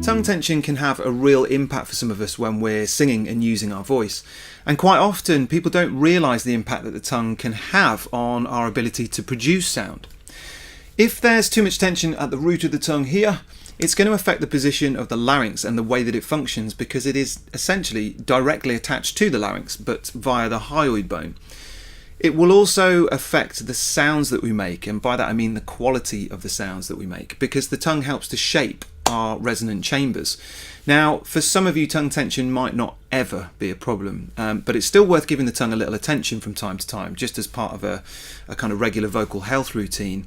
Tongue tension can have a real impact for some of us when we're singing and using our voice. And quite often people don't realise the impact that the tongue can have on our ability to produce sound. If there's too much tension at the root of the tongue here, it's going to affect the position of the larynx and the way that it functions, because it is essentially directly attached to the larynx but via the hyoid bone. It will also affect the sounds that we make, and by that I mean the quality of the sounds that we make, because the tongue helps to shape our resonant chambers. Now, for some of you, tongue tension might not ever be a problem, but it's still worth giving the tongue a little attention from time to time, just as part of a kind of regular vocal health routine,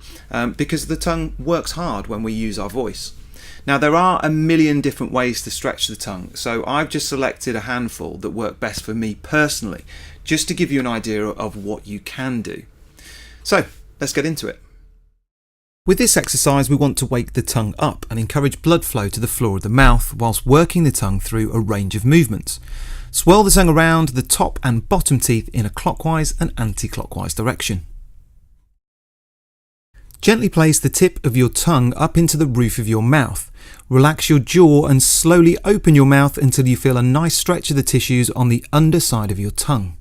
because the tongue works hard when we use our voice. Now, there are a million different ways to stretch the tongue, so I've just selected a handful that work best for me personally, just to give you an idea of what you can do. So, let's get into it. With this exercise, we want to wake the tongue up and encourage blood flow to the floor of the mouth whilst working the tongue through a range of movements. Swirl the tongue around the top and bottom teeth in a clockwise and anti-clockwise direction. Gently place the tip of your tongue up into the roof of your mouth. Relax your jaw and slowly open your mouth until you feel a nice stretch of the tissues on the underside of your tongue.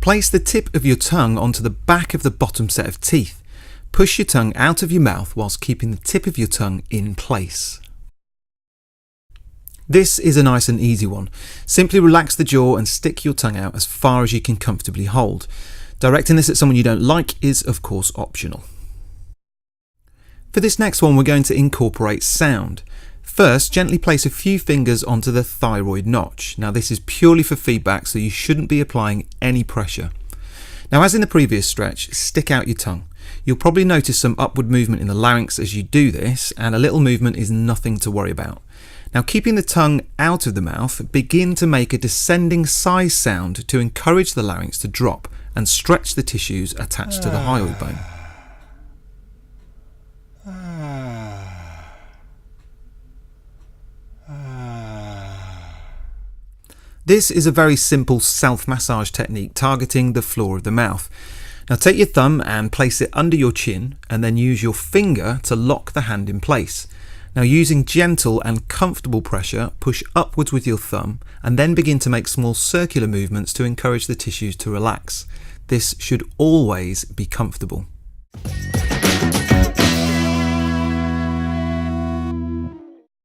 Place the tip of your tongue onto the back of the bottom set of teeth. Push your tongue out of your mouth whilst keeping the tip of your tongue in place. This is a nice and easy one. Simply relax the jaw and stick your tongue out as far as you can comfortably hold. Directing this at someone you don't like is of course optional. For this next one, we're going to incorporate sound. First, gently place a few fingers onto the thyroid notch. Now this is purely for feedback, so you shouldn't be applying any pressure. Now, as in the previous stretch, stick out your tongue. You'll probably notice some upward movement in the larynx as you do this, and a little movement is nothing to worry about. Now, keeping the tongue out of the mouth, begin to make a descending sigh sound to encourage the larynx to drop and stretch the tissues attached to the hyoid bone. This is a very simple self-massage technique targeting the floor of the mouth. Now take your thumb and place it under your chin, and then use your finger to lock the hand in place. Now, using gentle and comfortable pressure, push upwards with your thumb and then begin to make small circular movements to encourage the tissues to relax. This should always be comfortable.